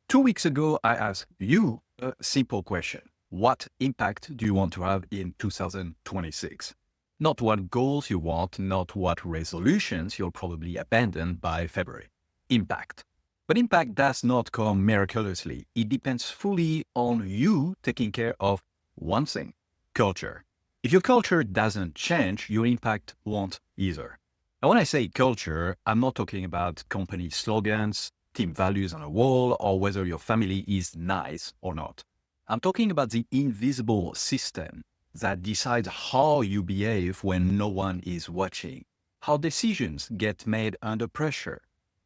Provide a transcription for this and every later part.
2 weeks ago, I asked you a simple question. What impact do you want to have in 2026? Not what goals you want, not what resolutions you'll probably abandon by February. Impact. But impact does not come miraculously. It depends fully on you taking care of one thing: culture. If your culture doesn't change, your impact won't either. And when I say culture, I'm not talking about company slogans, team values on a wall, or whether your family is nice or not. I'm talking about the invisible system that decides how you behave when no one is watching, how decisions get made under pressure,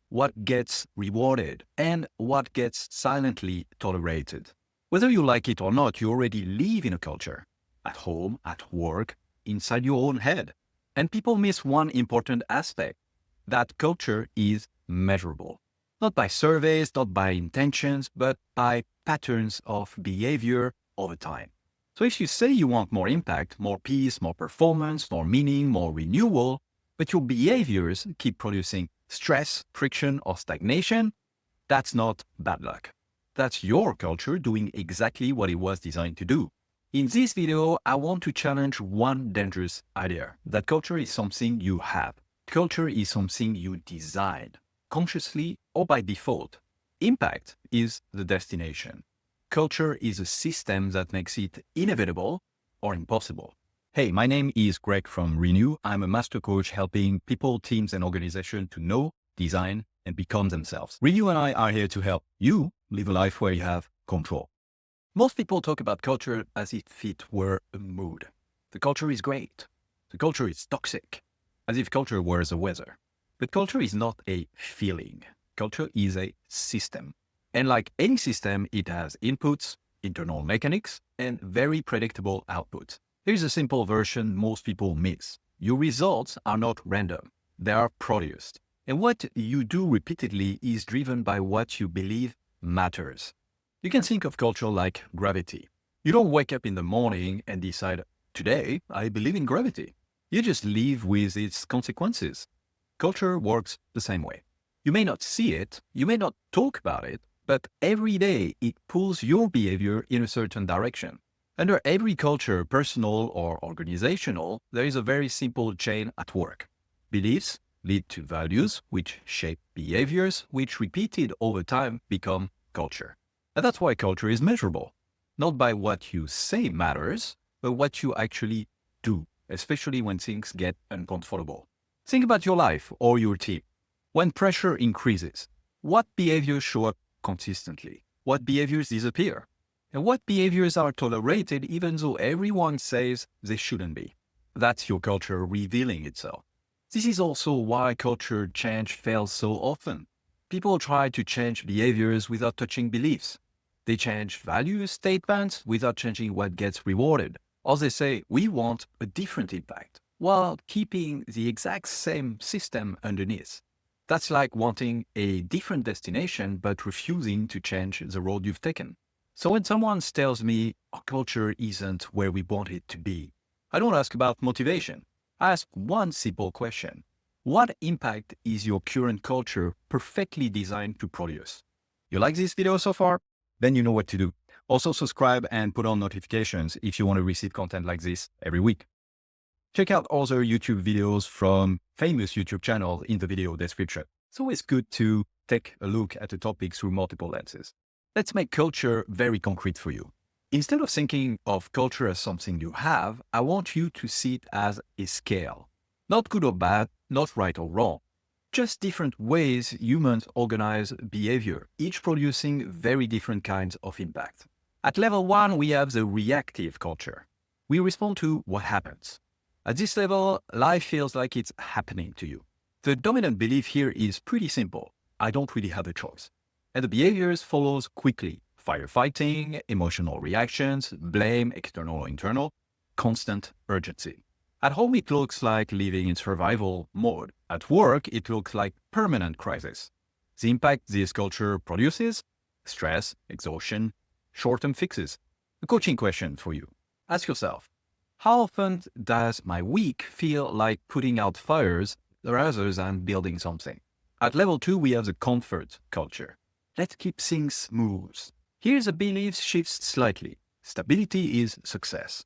what gets rewarded, and what gets silently tolerated. Whether you like it or not, you already live in a culture, at home, at work, inside your own head. And people miss one important aspect: that culture is measurable. Not by surveys, not by intentions, but by patterns of behavior over time. So if you say you want more impact, more peace, more performance, more meaning, more renewal, but your behaviors keep producing stress, friction, or stagnation, that's not bad luck. That's your culture doing exactly what it was designed to do. In this video, I want to challenge one dangerous idea: that culture is something you have. Culture is something you design, consciously or by default. Impact is the destination. Culture is a system that makes it inevitable or impossible. Hey, my name is Greg from Renew. I'm a master coach helping people, teams, and organizations to know, design, and become themselves. Renew and I are here to help you live a life where you have control. Most people talk about culture as if it were a mood. The culture is great. The culture is toxic, as if culture were the weather. But culture is not a feeling. Culture is a system. And like any system, it has inputs, internal mechanics, and very predictable outputs. Here's a simple version most people miss. Your results are not random. They are produced. And what you do repeatedly is driven by what you believe matters. You can think of culture like gravity. You don't wake up in the morning and decide, today I believe in gravity. You just live with its consequences. Culture works the same way. You may not see it, you may not talk about it, but every day it pulls your behavior in a certain direction. Under every culture, personal or organizational, there is a very simple chain at work. Beliefs lead to values, which shape behaviors, which repeated over time become culture. And that's why culture is measurable. Not by what you say matters, but what you actually do, especially when things get uncomfortable. Think about your life or your team. When pressure increases, what behaviors show up consistently? What behaviors disappear? And what behaviors are tolerated even though everyone says they shouldn't be? That's your culture revealing itself. This is also why culture change fails so often. People try to change behaviors without touching beliefs. They change value statements without changing what gets rewarded. Or they say, we want a different impact, while keeping the exact same system underneath. That's like wanting a different destination, but refusing to change the road you've taken. So when someone tells me our culture isn't where we want it to be, I don't ask about motivation. I ask one simple question: what impact is your current culture perfectly designed to produce? You like this video so far? Then you know what to do. Also subscribe and put on notifications if you want to receive content like this every week. Check out other YouTube videos from famous YouTube channels in the video description. It's always good to take a look at a topic through multiple lenses. Let's make culture very concrete for you. Instead of thinking of culture as something you have, I want you to see it as a scale. Not good or bad, not right or wrong. Just different ways humans organize behavior, each producing very different kinds of impact. At level 1, we have the reactive culture. We respond to what happens. At this level, life feels like it's happening to you. The dominant belief here is pretty simple: I don't really have a choice. And the behaviors follows quickly: firefighting, emotional reactions, blame, external or internal, constant urgency. At home, it looks like living in survival mode. At work, it looks like permanent crisis. The impact this culture produces: stress, exhaustion, short-term fixes. A coaching question for you. Ask yourself, how often does my week feel like putting out fires rather than building something? At level 2, we have the comfort culture. Let's keep things smooth. Here the belief shifts slightly. Stability is success.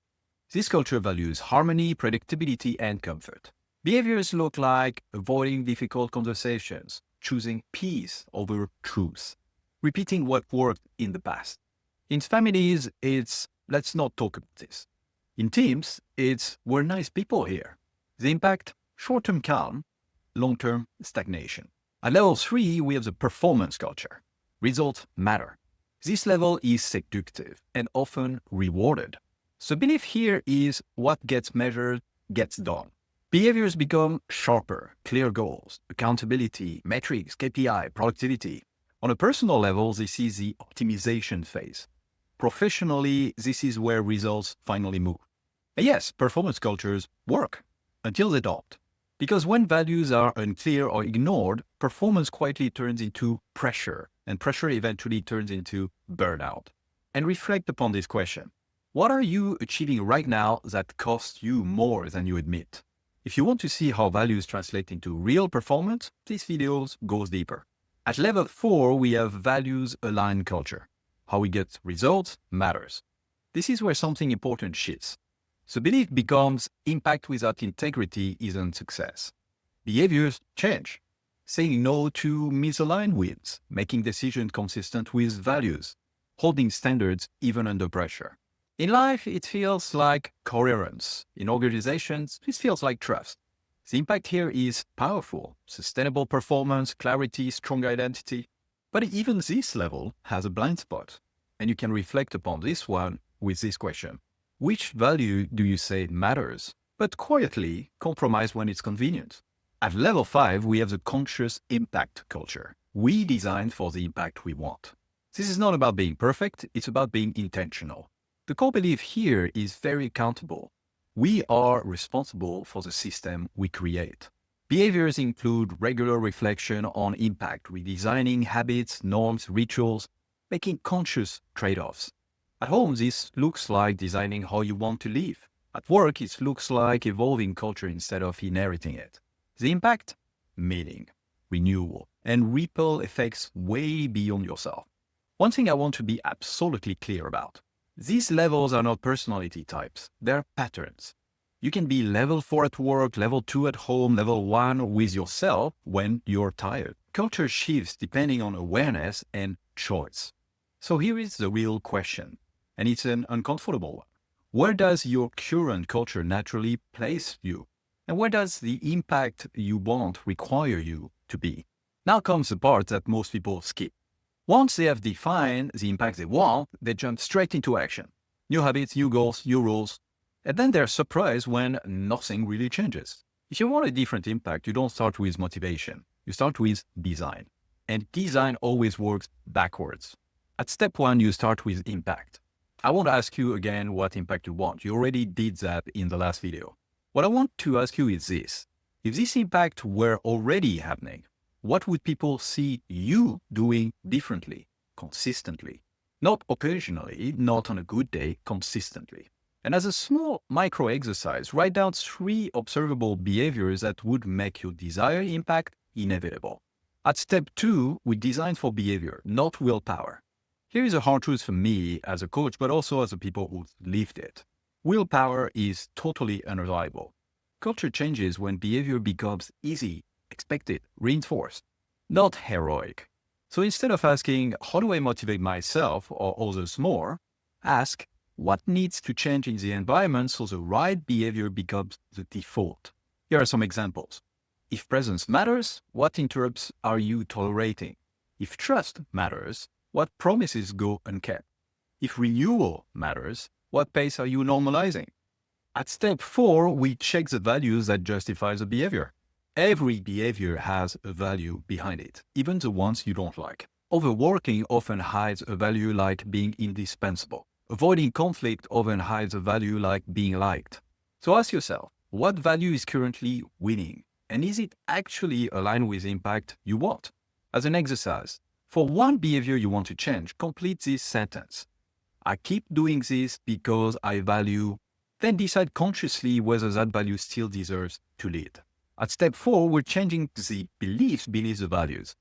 This culture values harmony, predictability, and comfort. Behaviors look like avoiding difficult conversations, choosing peace over truth, repeating what worked in the past. In families, it's let's not talk about this. In teams, it's we're nice people here. The impact, short-term calm, long-term stagnation. At level 3, we have the performance culture. Results matter. This level is seductive and often rewarded. The belief here is what gets measured gets done. Behaviors become sharper, clear goals, accountability, metrics, KPI, productivity. On a personal level, this is the optimization phase. Professionally, this is where results finally move. And yes, performance cultures work until they don't. Because when values are unclear or ignored, performance quietly turns into pressure, and pressure eventually turns into burnout. And reflect upon this question. What are you achieving right now that costs you more than you admit? If you want to see how values translate into real performance, this video goes deeper. At level 4, we have values-aligned culture. How we get results matters. This is where something important shifts. The belief becomes impact without integrity isn't success. Behaviors change. Saying no to misaligned wins, making decisions consistent with values, holding standards even under pressure. In life, it feels like coherence. In organizations, this feels like trust. The impact here is powerful, sustainable performance, clarity, strong identity. But even this level has a blind spot. And you can reflect upon this one with this question. Which value do you say matters, but quietly compromise when it's convenient? At level 5, we have the conscious impact culture. We design for the impact we want. This is not about being perfect, it's about being intentional. The core belief here is very accountable. We are responsible for the system we create. Behaviors include regular reflection on impact, redesigning habits, norms, rituals, making conscious trade-offs. At home, this looks like designing how you want to live. At work, it looks like evolving culture instead of inheriting it. The impact? Meaning, renewal, and ripple effects way beyond yourself. One thing I want to be absolutely clear about. These levels are not personality types, they're patterns. You can be level 4 at work, level 2 at home, level 1 with yourself when you're tired. Culture shifts depending on awareness and choice. So here is the real question, and it's an uncomfortable one. Where does your current culture naturally place you? And where does the impact you want require you to be? Now comes the part that most people skip. Once they have defined the impact they want, they jump straight into action. New habits, new goals, new rules. And then they're surprised when nothing really changes. If you want a different impact, you don't start with motivation. You start with design. And design always works backwards. At step 1, you start with impact. I won't ask you again what impact you want. You already did that in the last video. What I want to ask you is this. If this impact were already happening, what would people see you doing differently, consistently? Not occasionally, not on a good day, consistently. And as a small micro exercise, write down 3 observable behaviors that would make your desired impact inevitable. At step 2, we design for behavior, not willpower. Here is a hard truth for me as a coach, but also as a people who lived it. Willpower is totally unreliable. Culture changes when behavior becomes easy, expected, reinforced, not heroic. So instead of asking, how do I motivate myself or others more, ask, what needs to change in the environment so the right behavior becomes the default? Here are some examples. If presence matters, what interrupts are you tolerating? If trust matters, what promises go unkept? If renewal matters, what pace are you normalizing? At step 4, we check the values that justify the behavior. Every behavior has a value behind it, even the ones you don't like. Overworking often hides a value like being indispensable. Avoiding conflict often hides a value like being liked. So ask yourself, what value is currently winning? And is it actually aligned with the impact you want? As an exercise, for one behavior you want to change, complete this sentence. I keep doing this because I value, then decide consciously whether that value still deserves to lead. At step 4, we're changing the beliefs beneath the values.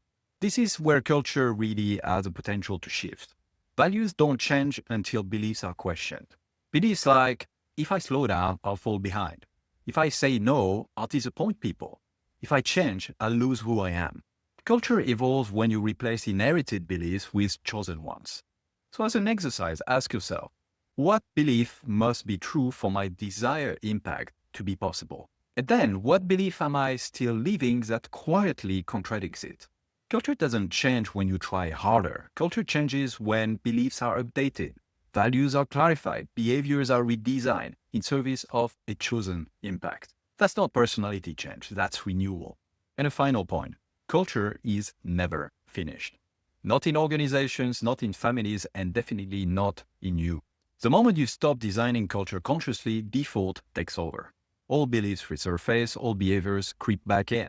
This is where culture really has the potential to shift. Values don't change until beliefs are questioned. Beliefs like, if I slow down, I'll fall behind. If I say no, I'll disappoint people. If I change, I'll lose who I am. Culture evolves when you replace inherited beliefs with chosen ones. So as an exercise, ask yourself, what belief must be true for my desired impact to be possible? And then, what belief am I still living that quietly contradicts it? Culture doesn't change when you try harder. Culture changes when beliefs are updated, values are clarified, behaviors are redesigned in service of a chosen impact. That's not personality change, that's renewal. And a final point, culture is never finished. Not in organizations, not in families, and definitely not in you. The moment you stop designing culture consciously, default takes over. All beliefs resurface, all behaviors creep back in.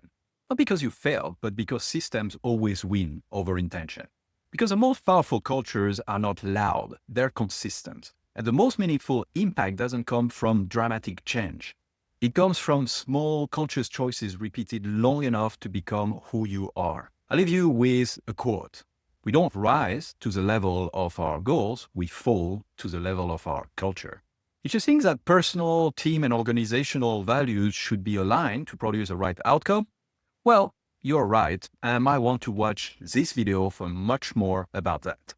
Not because you failed, but because systems always win over intention. Because the most powerful cultures are not loud, they're consistent. And the most meaningful impact doesn't come from dramatic change. It comes from small conscious choices repeated long enough to become who you are. I'll leave you with a quote. We don't rise to the level of our goals, we fall to the level of our culture. If you think that personal, team, and organizational values should be aligned to produce the right outcome, well, you're right, and I might want to watch this video for much more about that.